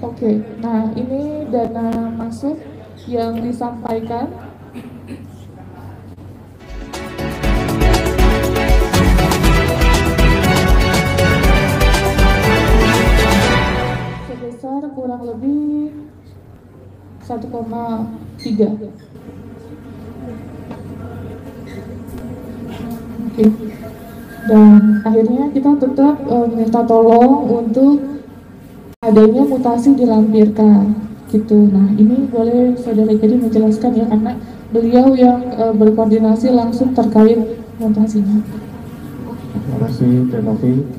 Oke, nah ini dana masuk yang disampaikan. Sebesar kurang lebih 1,3. Oke. Dan akhirnya kita tetap minta tolong untuk adanya mutasi dilampirkan gitu. Nah ini boleh saudara jadi menjelaskan ya, karena beliau yang berkoordinasi langsung terkait mutasinya. Terima kasih Denovi.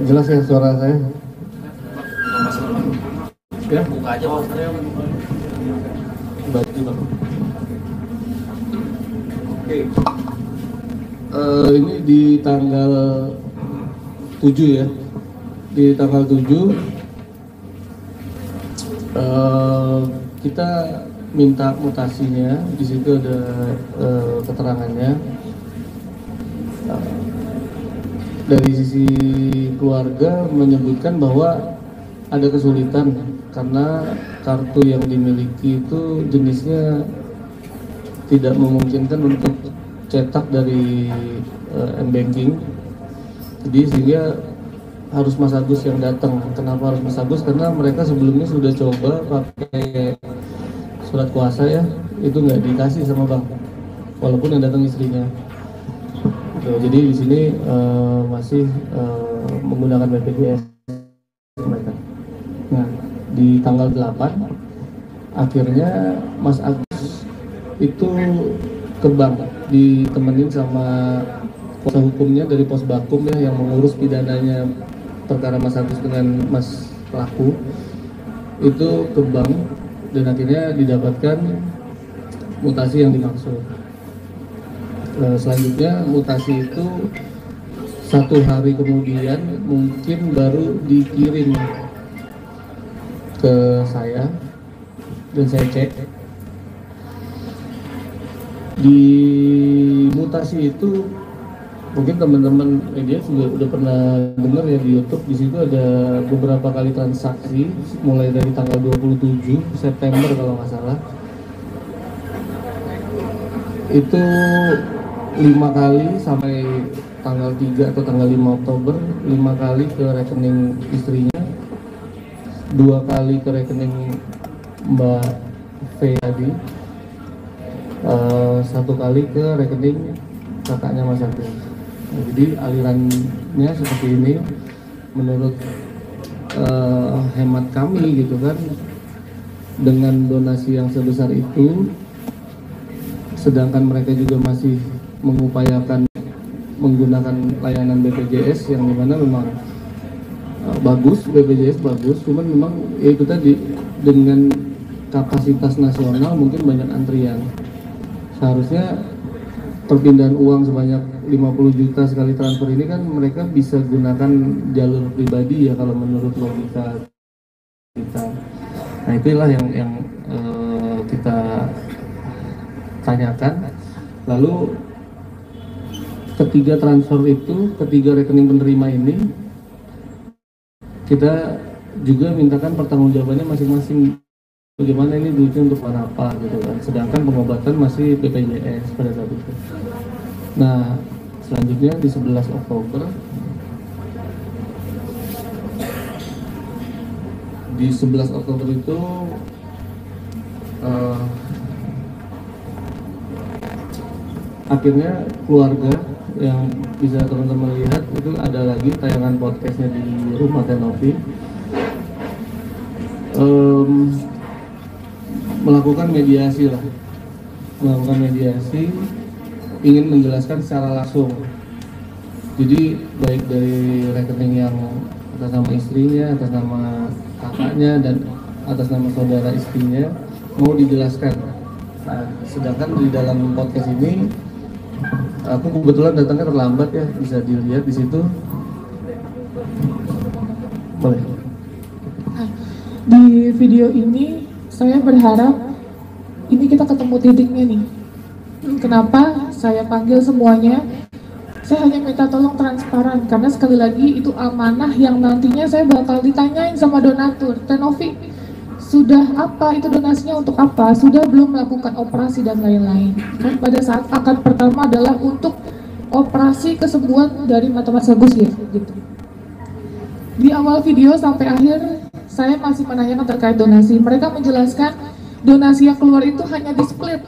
Jelas ya suara saya? Ya, buka aja saya. Oke. Ini di tanggal 7 ya. Di tanggal 7 kita minta mutasinya. Di situ ada keterangannya. Dari sisi keluarga menyebutkan bahwa ada kesulitan karena kartu yang dimiliki itu jenisnya tidak memungkinkan untuk cetak dari m-banking, jadi sehingga harus Mas Agus yang datang. Kenapa harus Mas Agus? Karena mereka sebelumnya sudah coba pakai surat kuasa ya, itu nggak dikasih sama bank, walaupun yang datang istrinya. Jadi di sini masih menggunakan BPJS mereka. Nah, di tanggal 8 akhirnya Mas Agus itu ke bank, ditemenin sama kuasa hukumnya dari Pos Bakum ya, yang mengurus pidananya perkara Mas Agus dengan Mas pelaku itu ke bank, dan akhirnya didapatkan mutasi yang dimaksud. Selanjutnya mutasi itu 1 hari kemudian mungkin baru dikirim ke saya, dan saya cek di mutasi itu. Mungkin teman-teman media juga udah pernah dengar ya di YouTube. Di situ ada beberapa kali transaksi mulai dari tanggal 27 September kalau nggak salah. Itu 5 kali sampai tanggal 3 atau tanggal 5 Oktober, 5 kali ke rekening istrinya, 2 kali ke rekening Mbak V tadi, 1 kali ke rekening kakaknya Mas Agus. Nah, jadi alirannya seperti ini menurut hemat kami gitu kan. Dengan donasi yang sebesar itu, sedangkan mereka juga masih mengupayakan menggunakan layanan BPJS yang dimana memang bagus, BPJS bagus, cuman memang ya itu tadi, dengan kapasitas nasional mungkin banyak antrian. Seharusnya perpindahan uang sebanyak 50 juta sekali transfer ini kan mereka bisa gunakan jalur pribadi ya, kalau menurut logika kita. Nah itulah yang kita tanyakan. Lalu ketiga transfer itu, ketiga rekening penerima ini, kita juga mintakan pertanggungjawabannya masing-masing. Bagaimana ini duitnya untuk apa gitu kan, sedangkan pengobatan masih BPJS pada saat itu. Nah selanjutnya di 11 Oktober, di 11 Oktober itu akhirnya keluarga, yang bisa teman-teman lihat itu ada lagi tayangan podcastnya di Rumah Denovi, melakukan mediasi, ingin menjelaskan secara langsung. Jadi baik dari rekening yang atas nama istrinya, atas nama kakaknya, dan atas nama saudara istrinya mau dijelaskan. Nah, sedangkan di dalam podcast ini aku kebetulan datangnya terlambat ya, bisa dilihat di situ. Boleh. Di video ini saya berharap ini kita ketemu titiknya nih. Kenapa saya panggil semuanya? Saya hanya minta tolong transparan, karena sekali lagi itu amanah yang nantinya saya bakal ditanyain sama donatur. Teh Novi, sudah apa itu donasinya, untuk apa? Sudah belum melakukan operasi dan lain-lain. Dan pada saat akad pertama adalah untuk operasi kesembuhan dari mata Mas Agus ya, gitu. Di awal video sampai akhir saya masih menanyakan terkait donasi. Mereka menjelaskan donasi yang keluar itu hanya di split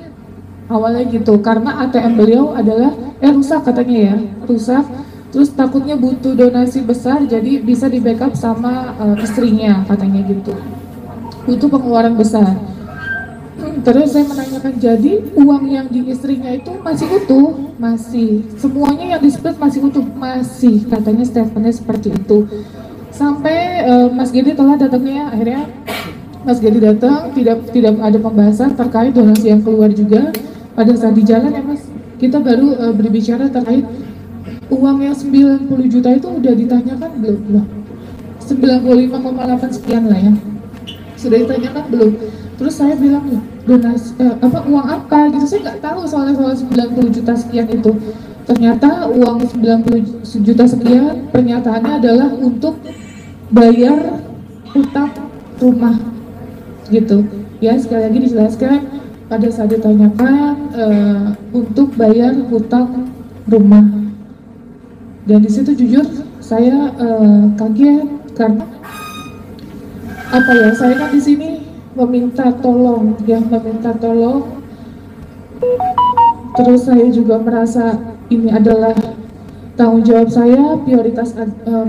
awalnya gitu, karena ATM beliau adalah rusak katanya ya, rusak. Terus takutnya butuh donasi besar, jadi bisa di backup sama istrinya katanya gitu, butuh pengeluaran besar. Terus saya menanyakan, jadi uang yang di istrinya itu masih utuh? Masih, semuanya yang di split masih utuh? Masih, katanya statementnya seperti itu. Sampai Mas Gedi telah datangnya, akhirnya Mas Gedi datang, tidak ada pembahasan terkait donasi yang keluar juga. Pada saat di jalan ya Mas, kita baru berbicara terkait uang yang 90 juta itu udah ditanyakan belum? Belum. 95,8 sekian lah ya. Sudah ditanyakan belum? Terus saya bilang, donasi uang apa gitu, saya nggak tahu soal 90 juta sekian itu. Ternyata uang 90 juta sekian pernyataannya adalah untuk bayar utang rumah gitu ya. Sekali lagi dijelaskan, pada saat ditanyakan untuk bayar hutang rumah, dan di situ jujur saya kaget, karena apa ya, saya kan di sini meminta tolong ya, meminta tolong. Terus saya juga merasa ini adalah tanggung jawab saya, prioritas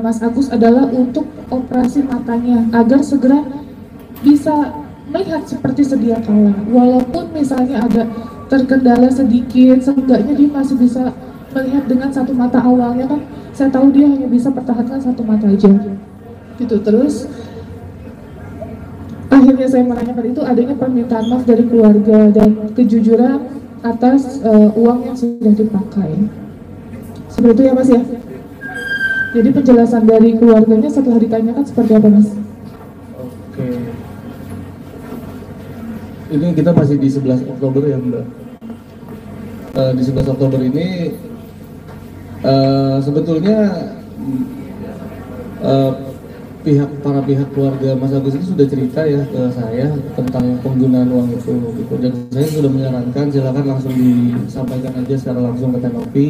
Mas Agus adalah untuk operasi matanya agar segera bisa melihat seperti sedia kala. Walaupun misalnya ada terkendala sedikit, seenggaknya dia masih bisa melihat dengan satu mata. Awalnya kan saya tahu dia hanya bisa pertahankan satu mata aja gitu. Terus akhirnya saya menanyakan itu, adanya permintaan maaf dari keluarga dan kejujuran atas uang yang sudah dipakai. Seperti itu ya Mas ya. Jadi penjelasan dari keluarganya setelah ditanyakan seperti apa Mas? Oke. Ini kita masih di 11 Oktober ya Mbak. Di 11 Oktober ini sebetulnya para pihak keluarga Mas Agus itu sudah cerita ya ke saya tentang penggunaan uang itu gitu. Dan saya sudah menyarankan silakan langsung disampaikan aja secara langsung ke Teh Novi.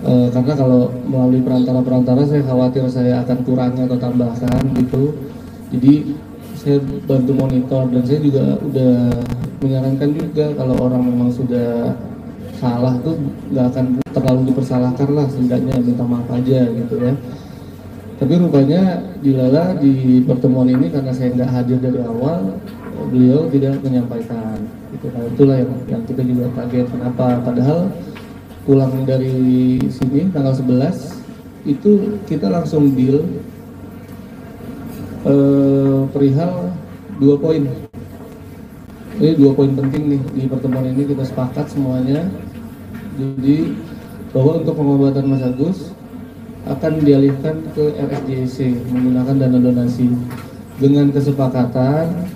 Karena kalau melalui perantara-perantara saya khawatir saya akan kurangi atau tambahkan gitu. Jadi saya bantu monitor, dan saya juga udah menyarankan juga kalau orang memang sudah salah tuh nggak akan terlalu dipersalahkan lah, setidaknya minta maaf aja gitu ya. Tapi rupanya dilala di pertemuan ini, karena saya nggak hadir dari awal, beliau tidak menyampaikan gitu. Nah, itulah yang kita juga kaget, kenapa padahal pulang dari sini tanggal 11 itu kita langsung deal perihal 2 poin. Ini 2 poin penting nih di pertemuan ini, kita sepakat semuanya. Jadi bahwa untuk pengobatan Mas Agus akan dialihkan ke RSJC menggunakan dana donasi, dengan kesepakatan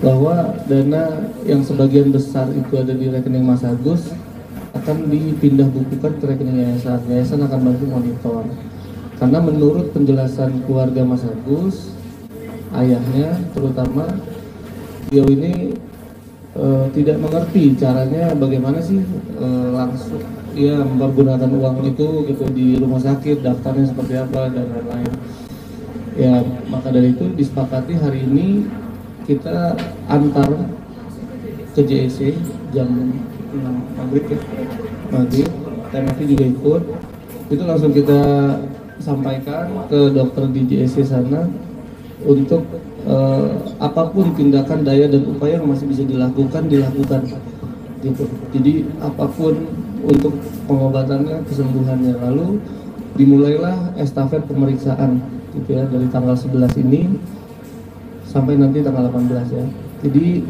bahwa dana yang sebagian besar itu ada di rekening Mas Agus akan dipindah bukukan ke rekening yayasan. Yayasan akan bantu monitor. Karena menurut penjelasan keluarga Mas Agus, ayahnya terutama, beliau ini tidak mengerti caranya bagaimana sih langsung ya mempergunakan uang itu gitu di rumah sakit, daftarnya seperti apa dan lain-lain. Ya maka dari itu disepakati hari ini kita antar ke JSC jam 6 maghrib ya, maghrib. TMF juga ikut, itu langsung kita sampaikan ke dokter di JSC sana untuk apapun tindakan daya dan upaya yang masih bisa dilakukan gitu. Jadi apapun untuk pengobatannya, kesembuhannya. Lalu dimulailah estafet pemeriksaan gitu ya, dari tanggal 11 ini sampai nanti tanggal 18 ya. Jadi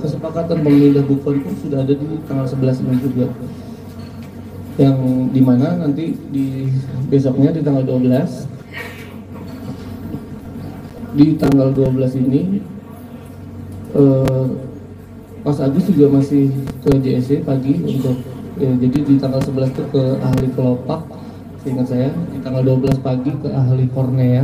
kesepakatan pemindah bukuan pun sudah ada di tanggal 11 ini juga, yang dimana nanti di besoknya di tanggal 12 ini Mas Agus juga masih ke JSC pagi untuk Ya, jadi di tanggal 11 itu ke ahli kelopak, seingat saya, di tanggal 12 pagi ke ahli kornea,